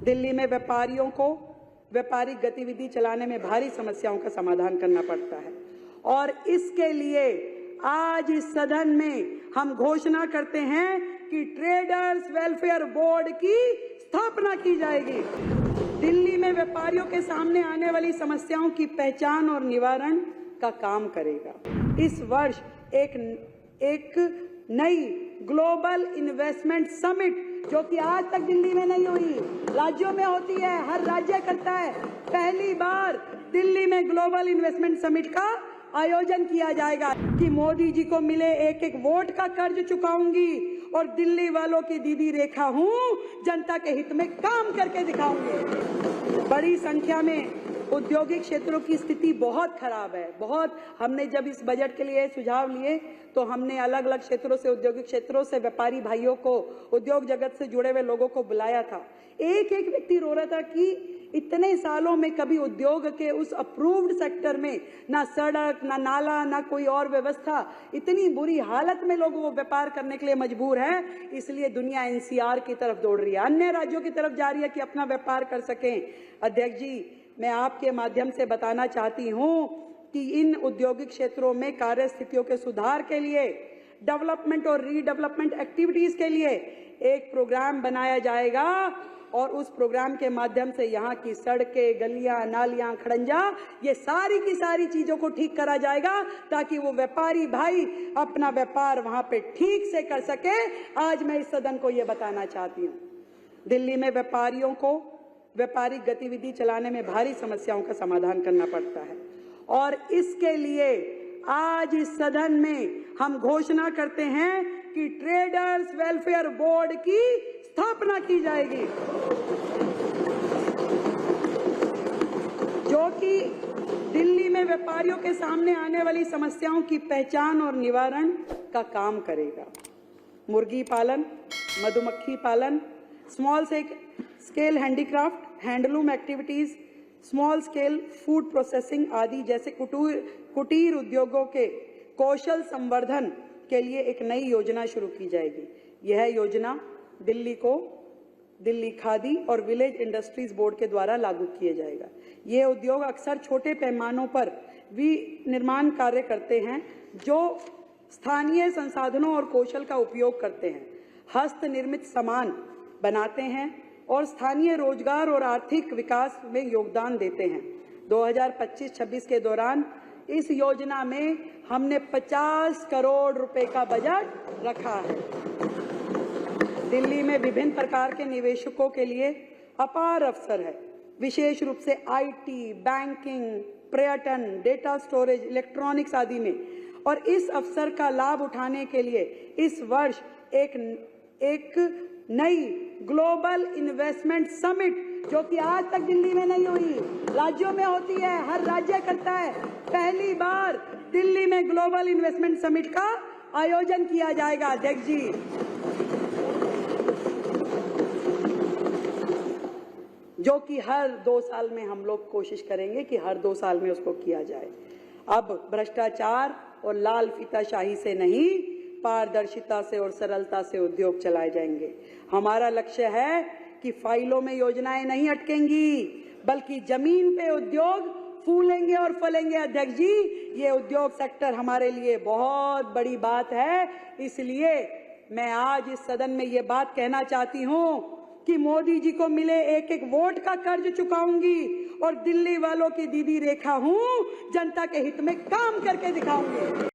दिल्ली में व्यापारियों को व्यापारिक गतिविधि चलाने में भारी समस्याओं का समाधान करना पड़ता है और इसके लिए आज इस सदन में हम घोषणा करते हैं कि ट्रेडर्स वेलफेयर बोर्ड की स्थापना की जाएगी। दिल्ली में व्यापारियों के सामने आने वाली समस्याओं की पहचान और निवारण का काम करेगा। इस वर्ष एक नई ग्लोबल इन्वेस्टमेंट समिट जो कि आज तक दिल्ली में नहीं हुई, राज्यों में होती है, हर राज्य करता है। पहली बार दिल्ली में ग्लोबल इन्वेस्टमेंट समिट का आयोजन किया जाएगा कि मोदी जी को मिले एक एक वोट का कर्ज चुकाऊंगी और दिल्ली वालों की दीदी रेखा हूं, जनता के हित में काम करके दिखाऊंगी। बड़ी संख्या में औद्योगिक क्षेत्रों की स्थिति बहुत खराब है। हमने जब इस बजट के लिए सुझाव लिए तो हमने अलग अलग क्षेत्रों से, औद्योगिक क्षेत्रों से व्यापारी भाइयों को, उद्योग जगत से जुड़े हुए लोगों को बुलाया था। एक एक व्यक्ति रो रहा था कि इतने सालों में कभी उद्योग के उस अप्रूव्ड सेक्टर में ना सड़क, ना नाला, ना कोई और व्यवस्था, इतनी बुरी हालत में लोग वो व्यापार करने के लिए मजबूर है। इसलिए दुनिया एनसीआर की तरफ दौड़ रही है, अन्य राज्यों की तरफ जा रही है कि अपना व्यापार कर सकें। अध्यक्ष जी, मैं आपके माध्यम से बताना चाहती हूं कि इन औद्योगिक क्षेत्रों में कार्य स्थितियों के सुधार के लिए, डेवलपमेंट और रीडेवलपमेंट एक्टिविटीज के लिए एक प्रोग्राम बनाया जाएगा और उस प्रोग्राम के माध्यम से यहाँ की सड़कें, गलियां, नालियां, खड़ंजा, ये सारी की सारी चीजों को ठीक करा जाएगा ताकि वो व्यापारी भाई अपना व्यापार वहां पे ठीक से कर सके। आज मैं इस सदन को ये बताना चाहती हूँ, दिल्ली में व्यापारियों को व्यापारिक गतिविधि चलाने में भारी समस्याओं का समाधान करना पड़ता है और इसके लिए आज इस सदन में हम घोषणा करते हैं कि ट्रेडर्स वेलफेयर बोर्ड की स्थापना की जाएगी, जो कि दिल्ली में व्यापारियों के सामने आने वाली समस्याओं की पहचान और निवारण का काम करेगा। मुर्गी पालन, मधुमक्खी पालन, small scale handicraft, handloom activities, small scale food processing आदि जैसे कुटीर उद्योगों के कौशल संवर्धन के लिए एक नई योजना शुरू की जाएगी। यह योजना दिल्ली खादी और विलेज इंडस्ट्रीज बोर्ड के द्वारा लागू किया जाएगा। ये उद्योग अक्सर छोटे पैमानों पर विनिर्माण कार्य करते हैं जो स्थानीय संसाधनों और कौशल का उपयोग करते हैं, हस्त निर्मित सामान बनाते हैं और स्थानीय रोजगार और आर्थिक विकास में योगदान देते हैं। 2025-26 के दौरान इस योजना में हमने 50 करोड़ रुपए का बजट रखा है। दिल्ली में विभिन्न प्रकार के निवेशकों के लिए अपार अवसर है, विशेष रूप से आईटी, बैंकिंग, पर्यटन, डेटा स्टोरेज, इलेक्ट्रॉनिक्स आदि में। और इस अवसर का लाभ उठाने के लिए इस वर्ष एक नई ग्लोबल इन्वेस्टमेंट समिट जो कि आज तक दिल्ली में नहीं हुई, राज्यों में होती है, हर राज्य करता है। पहली बार दिल्ली में ग्लोबल इन्वेस्टमेंट समिट का आयोजन किया जाएगा। अध्यक्ष जी, जो कि हर 2 साल में हम लोग कोशिश करेंगे कि हर 2 साल में उसको किया जाए। अब भ्रष्टाचार और लाल फीताशाही से नहीं, पारदर्शिता से और सरलता से उद्योग चलाए जाएंगे। हमारा लक्ष्य है कि फाइलों में योजनाएं नहीं अटकेंगी, बल्कि जमीन पे उद्योग फूलेंगे और फलेंगे। अध्यक्ष जी, ये उद्योग सेक्टर हमारे लिए बहुत बड़ी बात है। इसलिए मैं आज इस सदन में ये बात कहना चाहती हूँ कि मोदी जी को मिले एक एक वोट का कर्ज चुकाऊंगी और दिल्ली वालों की दीदी रेखा हूं, जनता के हित में काम करके दिखाऊंगी।